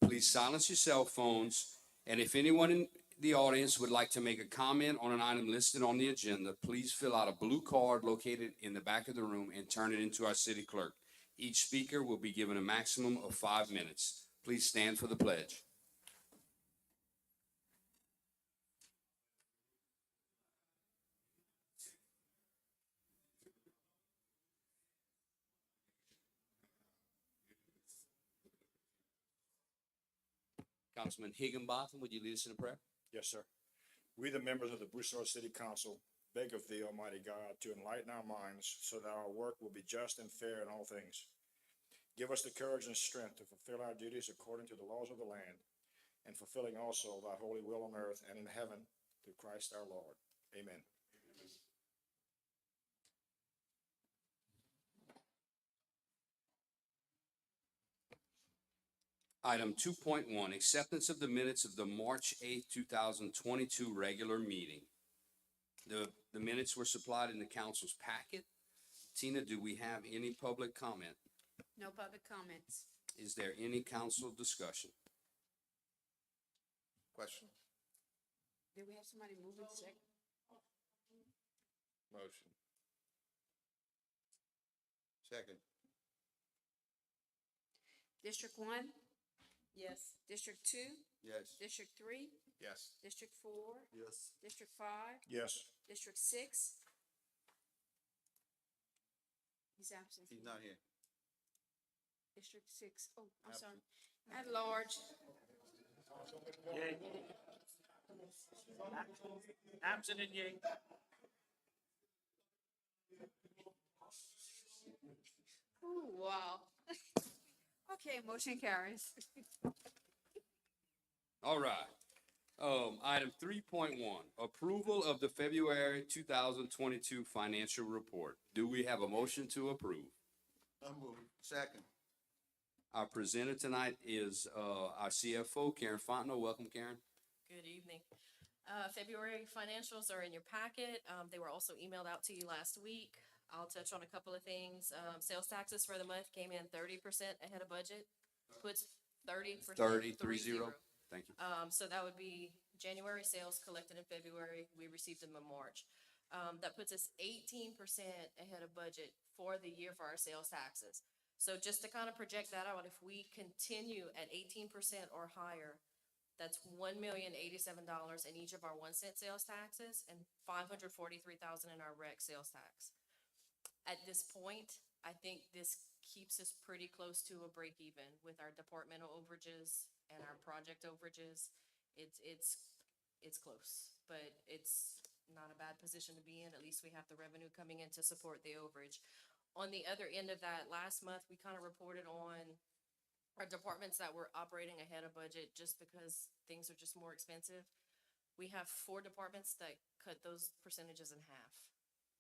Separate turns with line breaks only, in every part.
please silence your cell phones. And if anyone in the audience would like to make a comment on an item listed on the agenda, please fill out a blue card located in the back of the room and turn it into our city clerk. Each speaker will be given a maximum of 5 minutes. Please stand for the pledge. Councilman Higginbotham, would you lead us in a prayer?
Yes, sir. We, the members of the Broussard City Council, beg of thee, Almighty God, to enlighten our minds so that our work will be just and fair in all things. Give us the courage and strength to fulfill our duties according to the laws of the land, and fulfilling also thy holy will on earth and in heaven through Christ our Lord. Amen.
Item 2.1, acceptance of the minutes of the March 8th, 2022 regular meeting. The minutes were supplied in the council's packet. Tina, do we have any public comment?
No public comments.
Is there any council discussion?
Question.
Did we have somebody move in second?
Motion. Second.
District 1,
Yes.
District 2,
Yes.
District 3,
Yes.
District 4,
Yes.
District 5,
Yes.
District 6. He's absent.
He's not here.
District 6. Oh, I'm
Absent.
sorry. At large.
Yay. Absent and yay.
Ooh, wow. Okay, motion carries.
All right. Item 3.1, approval of the February 2022 financial report. Do we have a motion to approve?
So moved. Second.
Our presenter tonight is our CFO, Karen Fontenot. Welcome, Karen.
Good evening. February financials are in your packet. They were also emailed out to you last week. I'll touch on a couple of things. Sales taxes for the month came in 30% ahead of budget. Puts 30%.
30. Thank you.
So that would be January sales collected in February. We received them in March. That puts us 18% ahead of budget for the year for our sales taxes. So just to kind of project that out, if we continue at 18% or higher, that's $1,087 in each of our 1-cent sales taxes and $543,000 in our rec sales tax. At this point, I think this keeps us pretty close to a break even with our departmental overages and our project overages. It's close, but it's not a bad position to be in. At least we have the revenue coming in to support the overage. On the other end of that, last month, we kind of reported on our departments that were operating ahead of budget just because things are just more expensive. We have 4 departments that cut those percentages in half.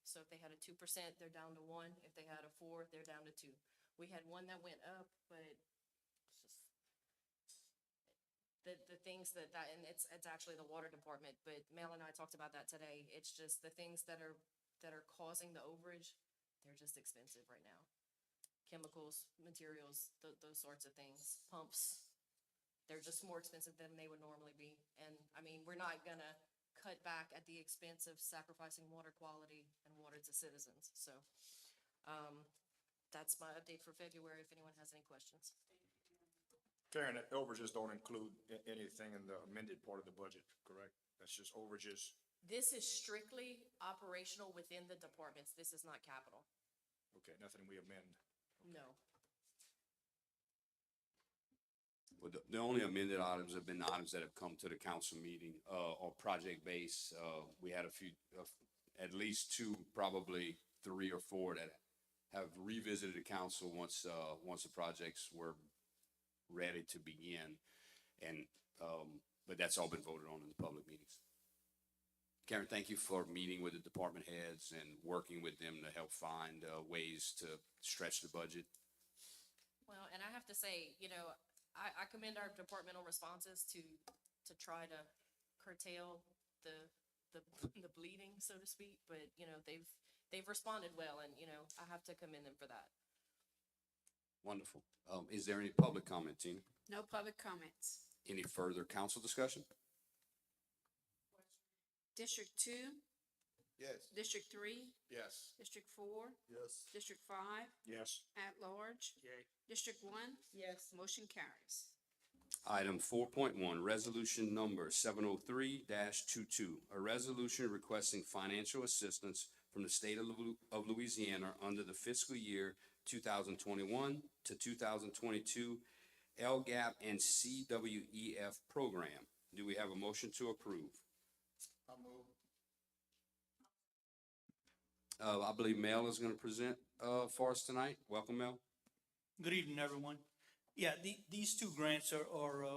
So if they had a 2%, they're down to 1. If they had a 4, they're down to 2. We had one that went up, but it's just the things that and it's actually the water department, but Mel and I talked about that today. It's just the things that are causing the overage, they're just expensive right now. Chemicals, materials, those sorts of things, pumps, they're just more expensive than they would normally be. And I mean, we're not gonna cut back at the expense of sacrificing water quality and water to citizens. So that's my update for February, if anyone has any questions.
Karen, overages don't include anything in the amended part of the budget, correct? That's just overages.
This is strictly operational within the departments. This is not capital.
Okay, nothing we amend.
No.
Well, the only amended items have been items that have come to the council meeting, or project base. We had a few, at least 2, probably 3 or 4 that have revisited the council once the projects were ready to begin. And, but that's all been voted on in the public meetings. Karen, thank you for meeting with the department heads and working with them to help find ways to stretch the budget.
Well, and I have to say, you know, I commend our departmental responses to try to curtail the bleeding, so to speak. But you know, they've responded well, and you know, I have to commend them for that.
Wonderful. Is there any public comment, Tina?
No public comments.
Any further council discussion?
District two,
Yes.
District three,
Yes.
District four,
Yes.
District five,
Yes.
at large,
Yay.
District one,
Yes.
motion carries.
Item 4.1, resolution number 703-22, a resolution requesting financial assistance from the state of Louisiana under the fiscal year 2021 to 2022 LGAP and CWEF program. Do we have a motion to approve?
I'll move.
I believe Mel is going to present for us tonight. Welcome, Mel.
Good evening, everyone. Yeah, these two grants are,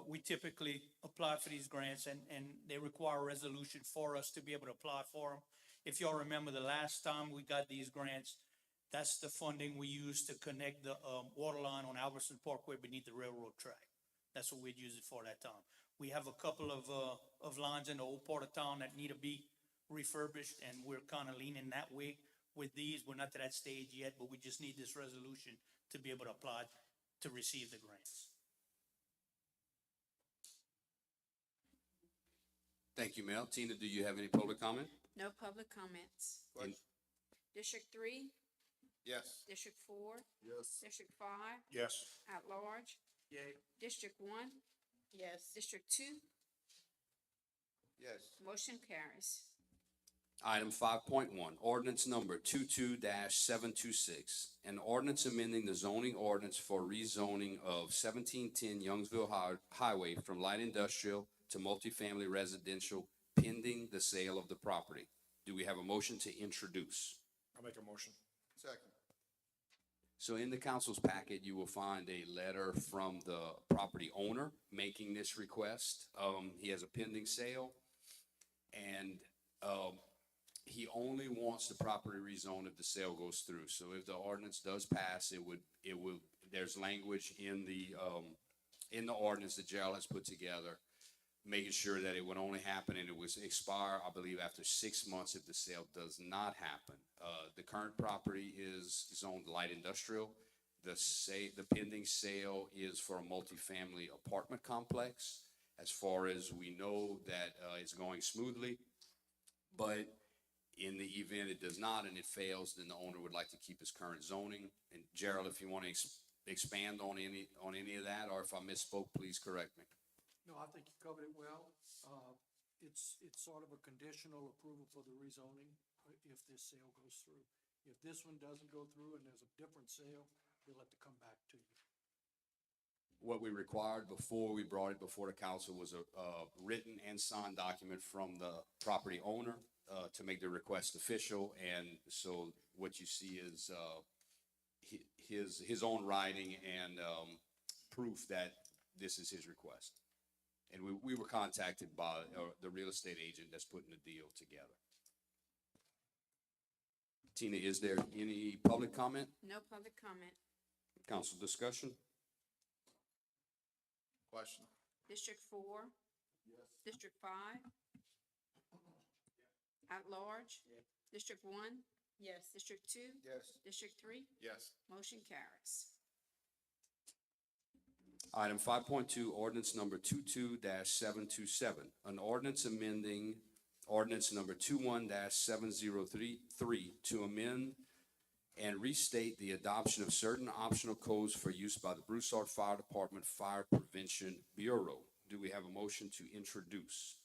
we typically apply for these grants and they require a resolution for us to be able to apply for them. If y'all remember the last time we got these grants, that's the funding we used to connect the, water line on Albertson Parkway beneath the railroad track. That's what we'd use it for that time. We have a couple of lines in the old part of town that need to be refurbished and we're kind of leaning that way with these. We're not to that stage yet, but we just need this resolution to be able to apply to receive the grants.
Thank you, Mel. Tina, do you have any public comment?
No public comments.
Question.
District three,
Yes.
District four,
Yes.
District five,
Yes.
at large,
Yay.
District one,
Yes.
District two,
Yes.
motion carries.
Item 5.1, ordinance number 22-726, an ordinance amending the zoning ordinance for rezoning of 1710 Youngsville Highway from light industrial to multifamily residential pending the sale of the property. Do we have a motion to introduce?
I'll make a motion.
Second.
So in the council's packet, you will find a letter from the property owner making this request. He has a pending sale and, he only wants the property rezoned if the sale goes through. So if the ordinance does pass, there's language in the ordinance that Gerald has put together, making sure that it would only happen and it would expire, I believe, after 6 months if the sale does not happen. The current property is zoned light industrial. The pending sale is for a multifamily apartment complex. As far as we know, that it's going smoothly, but in the event it does not and it fails, then the owner would like to keep his current zoning. And Gerald, if you want to expand on any of that, or if I misspoke, please correct me.
No, I think you covered it well. It's sort of a conditional approval for the rezoning if this sale goes through. If this one doesn't go through and there's a different sale, we'll have to come back to you.
What we required before we brought it before the council was a written and signed document from the property owner to make the request official. And so what you see is his own writing and proof that this is his request. And we were contacted by the real estate agent that's putting the deal together. Tina, is there any public comment?
No public comment.
Council discussion?
Question.
District four, District five, at large, District one,
Yes.
District two,
Yes.
District three,
Yes.
motion carries.
Item 5.2, ordinance number 22-727, an ordinance amending ordinance number 21-7033 to amend and restate the adoption of certain optional codes for use by the Broussard Fire Department Fire Prevention Bureau. Do we have a motion to introduce?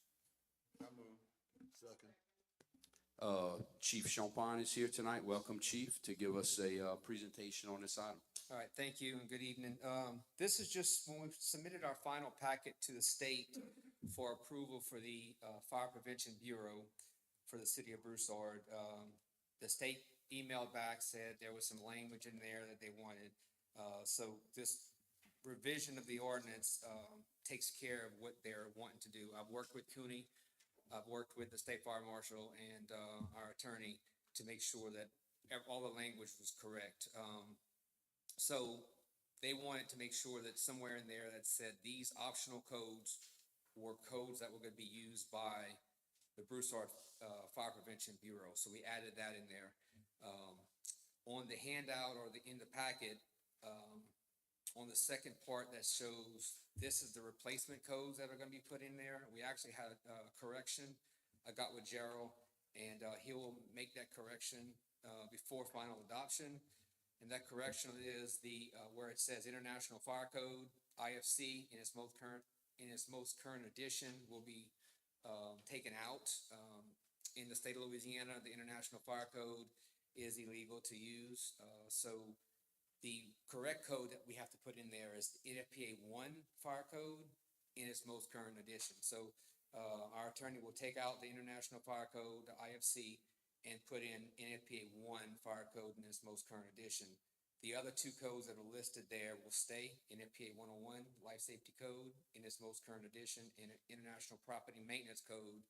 I'll move. Second.
Chief Champagne is here tonight. Welcome, Chief, to give us a presentation on this item.
All right, thank you and good evening. This is just when we submitted our final packet to the state for approval for the Fire Prevention Bureau for the city of Broussard. The state emailed back, said there was some language in there that they wanted. So this revision of the ordinance takes care of what they're wanting to do. I've worked with Cooney, I've worked with the state fire marshal and our attorney to make sure that all the language was correct. So they wanted to make sure that somewhere in there that said these optional codes were codes that were going to be used by the Broussard Fire Prevention Bureau. So we added that in there. On the handout or in the packet, On the second part that shows, this is the replacement codes that are gonna be put in there. We actually had a correction. I got with Gerald, and he will make that correction before final adoption. And that correction is where it says International Fire Code, IFC, in its most current edition will be taken out. In the state of Louisiana, the International Fire Code is illegal to use. So the correct code that we have to put in there is the NFPA 1 Fire Code in its most current edition. So our attorney will take out the International Fire Code, the IFC, and put in NFPA 1 Fire Code in its most current edition. The other two codes that are listed there will stay, NFPA 101 Life Safety Code in its most current edition, and International Property Maintenance Code,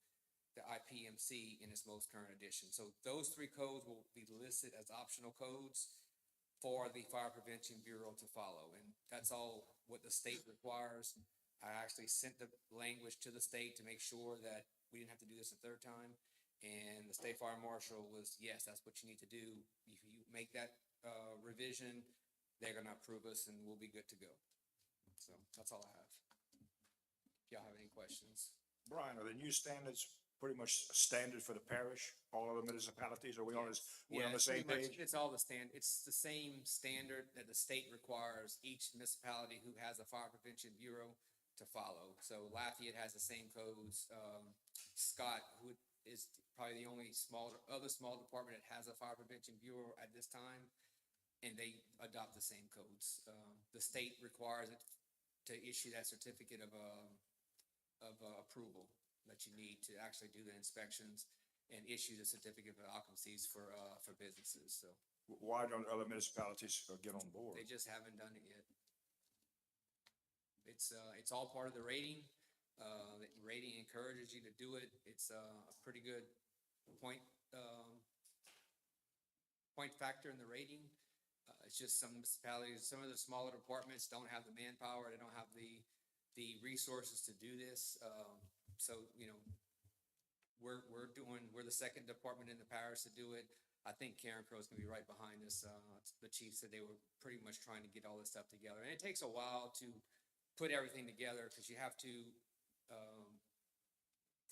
the IPMC, in its most current edition. So those three codes will be listed as optional codes for the Fire Prevention Bureau to follow, and that's all what the state requires. I actually sent the language to the state to make sure that we didn't have to do this a third time, and the state fire marshal was, yes, that's what you need to do. If you make that revision, they're gonna approve us and we'll be good to go. So that's all I have. If y'all have any questions.
Brian, are the new standards pretty much standard for the parish, all other municipalities? Are we on we on the
it's
same
pretty much-
page?
It's all it's the same standard that the state requires each municipality who has a fire prevention bureau to follow. So Lafayette has the same codes. Scott, who is probably the only other small department that has a fire prevention bureau at this time, and they adopt the same codes. The state requires it to issue that certificate of approval that you need to actually do the inspections and issue the certificate of occupancies for businesses. So
Why don't other municipalities get on board?
they just haven't done it yet. It's all part of the rating. The rating encourages you to do it. It's a pretty good point factor in the rating. It's just some municipalities, some of the smaller departments don't have the manpower, they don't have the resources to do this. So, we're the second department in the parish to do it. I think Karen Crow's gonna be right behind us. The chief said they were pretty much trying to get all this stuff together. And it takes a while to put everything together because you have to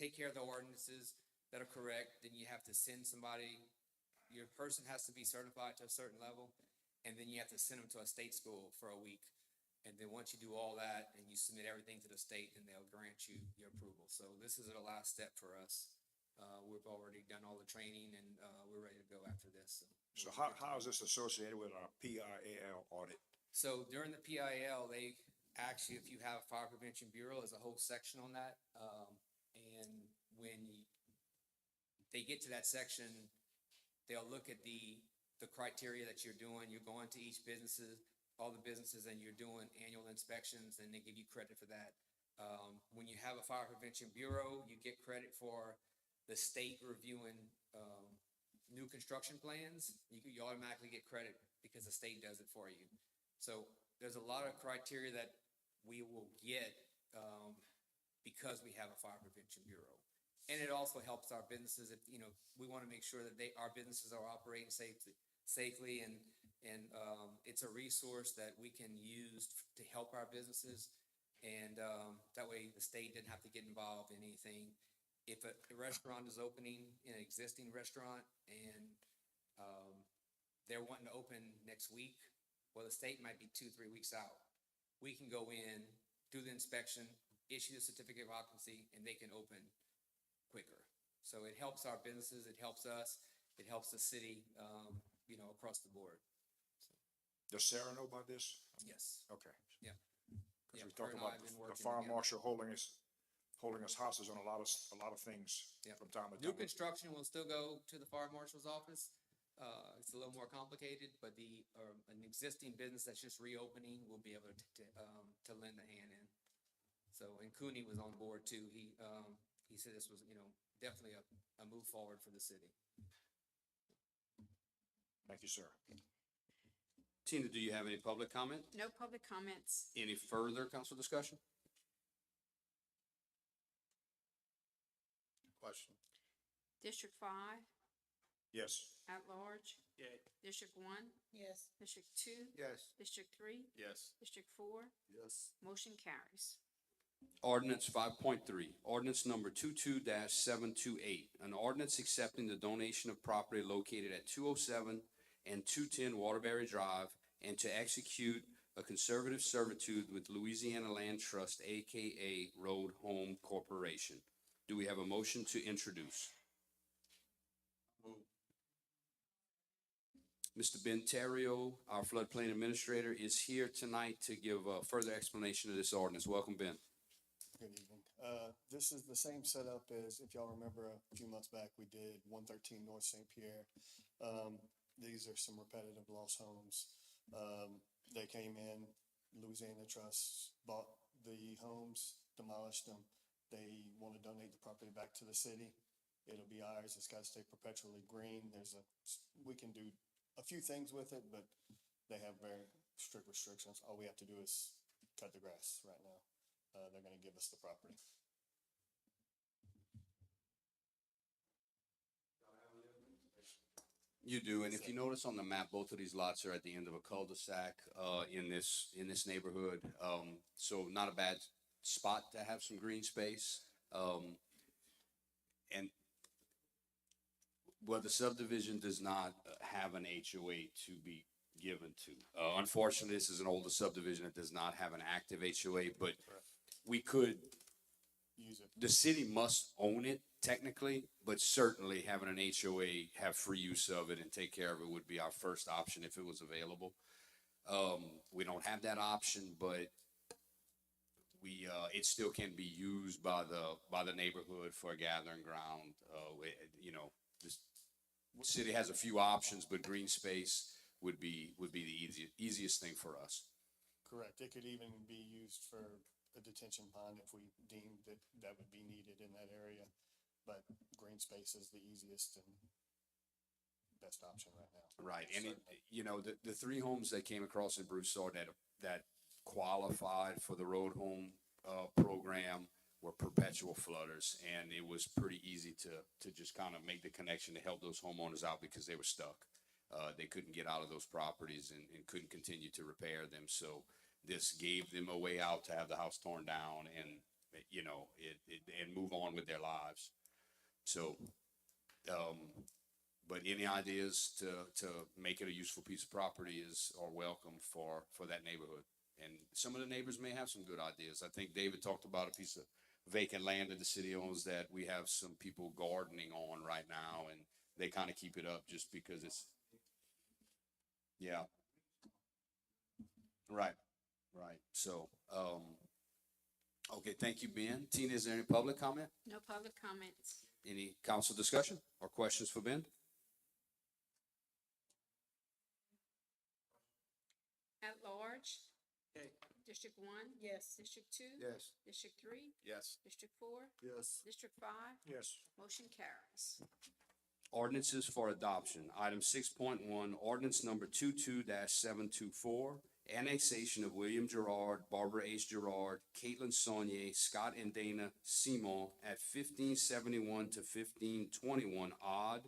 take care of the ordinances that are correct. Then you have to send somebody, your person has to be certified to a certain level, and then you have to send them to a state school for a week. And then once you do all that and you submit everything to the state, then they'll grant you your approval. So this is the last step for us. We've already done all the training and we're ready to go after this.
So how is this associated with our PIAL audit?
So during the PIL, they actually, if you have a fire prevention bureau, there's a whole section on that. And when they get to that section, they'll look at the criteria that you're doing. You're going to each all the businesses, and you're doing annual inspections, and they give you credit for that. When you have a fire prevention bureau, you get credit for the state reviewing new construction plans. You automatically get credit because the state does it for you. So there's a lot of criteria that we will get because we have a fire prevention bureau. And it also helps our businesses if, we want to make sure that our businesses are operating safely and it's a resource that we can use to help our businesses. And that way the state didn't have to get involved in anything. If a restaurant is opening in an existing restaurant and they're wanting to open next week, well, the state might be 2-3 weeks out. We can go in, do the inspection, issue the certificate of occupancy, and they can open quicker. So it helps our businesses, it helps us, it helps the city, across the board.
Does Sarah know about this?
Yes.
Okay.
Yeah.
Because
Yeah,
we talked
her and I
about
have been
the
working
fire
together.
marshal holding us hostage on a lot of things
Yeah.
from time to
New
time.
construction will still go to the fire marshal's office. It's a little more complicated, but an existing business that's just reopening will be able to lend a hand in. So, and Cooney was on board too. He said this was, definitely a move forward for the city.
Thank you, sir.
Tina, do you have any public comment?
No public comments.
Any further council discussion?
Question.
District 5,
Yes.
At large?
Yay.
District one?
Yes.
District two?
Yes.
District three?
Yes.
District four?
Yes.
Motion carries.
Ordinance 5.3, ordinance number 22-728, an ordinance accepting the donation of property located at 207 and 210 Waterbury Drive and to execute a conservative servitude with Louisiana Land Trust, AKA Road Home Corporation. Do we have a motion to introduce?
Move.
Mr. Ben Terrio, our floodplain administrator, is here tonight to give a further explanation of this ordinance. Welcome, Ben.
Good evening. This is the same setup as, if y'all remember, a few months back, we did 113 North St. Pierre. These are some repetitive lost homes. They came in, Louisiana Trust bought the homes, demolished them. They want to donate the property back to the city. It'll be ours. It's got to stay perpetually green. We can do a few things with it, but they have very strict restrictions. All we have to do is cut the grass right now. They're gonna give us the property.
You do, and if you notice on the map, both of these lots are at the end of a cul-de-sac, in this neighborhood. So not a bad spot to have some green space. And well, the subdivision does not have an HOA to be given to. Unfortunately, this is an older subdivision that does not have an active HOA, but we could,
Use it.
the city must own it technically, but certainly having an HOA, have free use of it and take care of it would be our first option if it was available. We don't have that option, but it still can be used by the neighborhood for a gathering ground. The city has a few options, but green space would be the easiest thing for us.
Correct. It could even be used for a detention pond if we deemed that would be needed in that area. But green space is the easiest and best option right now.
Right, and
Certainly.
the three homes that came across in Broussard that qualified for the road home program were perpetual flooders, and it was pretty easy to just kind of make the connection to help those homeowners out because they were stuck. They couldn't get out of those properties and couldn't continue to repair them, so this gave them a way out to have the house torn down and, and move on with their lives. So, but any ideas to make it a useful piece of property are welcome for that neighborhood. And some of the neighbors may have some good ideas. I think David talked about a piece of vacant land that the city owns that we have some people gardening on right now, and they kind of keep it up just because it's, yeah. Right. So, okay, thank you, Ben. Tina, is there any public comment?
No public comments.
Any council discussion or questions for Ben?
At large?
Yay.
District one?
Yes.
District two?
Yes.
District three?
Yes.
District four?
Yes.
District five?
Yes.
Motion carries.
Ordinances for adoption. Item 6.1, ordinance number 22-724, annexation of William Gerard, Barbara H. Gerard, Caitlin Saunier, Scott and Dana Simon at 1571 to 1521 Odd,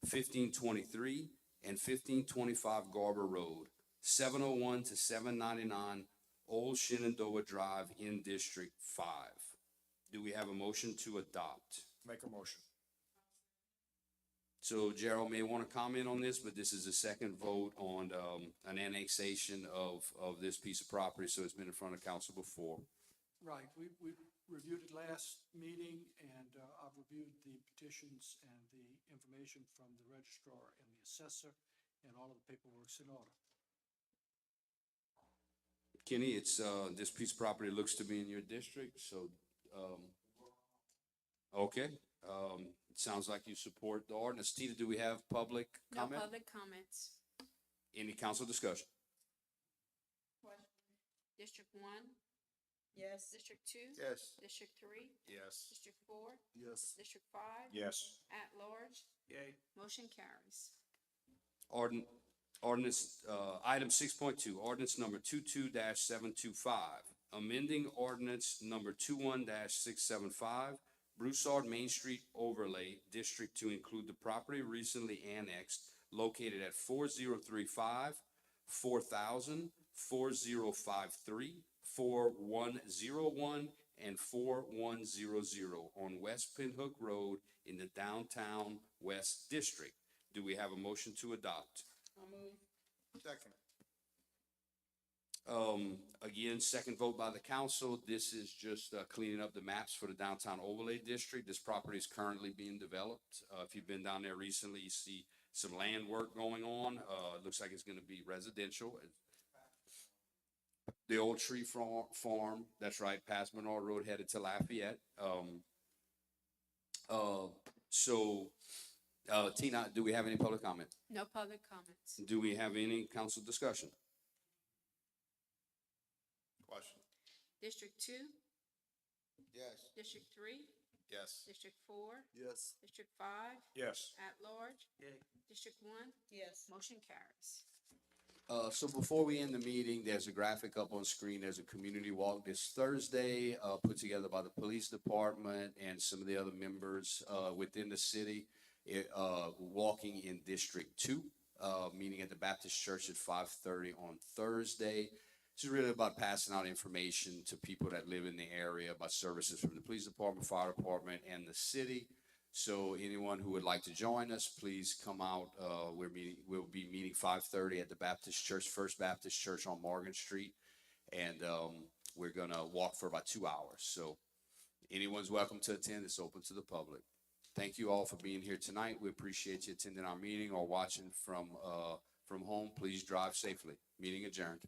1523, and 1525 Garber Road, 701 to 799 Old Shenandoah Drive in District 5. Do we have a motion to adopt?
Make a motion.
So Gerald may want to comment on this, but this is the second vote on an annexation of this piece of property, so it's been in front of council before.
Right, we reviewed it last meeting, and I've reviewed the petitions and the information from the registrar and the assessor, and all of the paperwork's in order.
Kenny, this piece of property looks to be in your district, so, okay. It sounds like you support the ordinance. Tina, do we have public
No
comment?
public comments.
Any council discussion?
District one?
Yes.
District two?
Yes.
District three?
Yes.
District four?
Yes.
District five?
Yes.
At large?
Yay.
Motion carries.
Ordinance, item 6.2, ordinance number 22-725, amending ordinance number 21-675, Broussard Main Street Overlay District to include the property recently annexed located at 4035, 4000, 4053, 4101, and 4100 on West Pinhook Road in the Downtown West District. Do we have a motion to adopt?
I'll move.
Second.
Again, second vote by the council. This is just cleaning up the maps for the downtown overlay district. This property is currently being developed. If you've been down there recently, you see some land work going on. It looks like it's gonna be residential. The old tree farm, that's right, past Menard Road headed to Lafayette. Tina, do we have any public comment?
No public comments.
Do we have any council discussion?
Question.
District 2,
Yes.
District 3,
Yes.
District 4,
Yes.
District 5,
Yes.
at large,
Yay.
District 1,
Yes.
motion carries.
So before we end the meeting, there's a graphic up on screen. There's a community walk this Thursday, put together by the police department and some of the other members, within the city. Walking in District 2, meeting at the Baptist Church at 5:30 on Thursday. This is really about passing out information to people that live in the area about services from the police department, fire department, and the city. So anyone who would like to join us, please come out. We'll be meeting 5:30 at the Baptist Church, First Baptist Church on Morgan Street. And, we're gonna walk for about 2 hours. So anyone's welcome to attend. It's open to the public. Thank you all for being here tonight. We appreciate you attending our meeting or watching from home. Please drive safely. Meeting adjourned.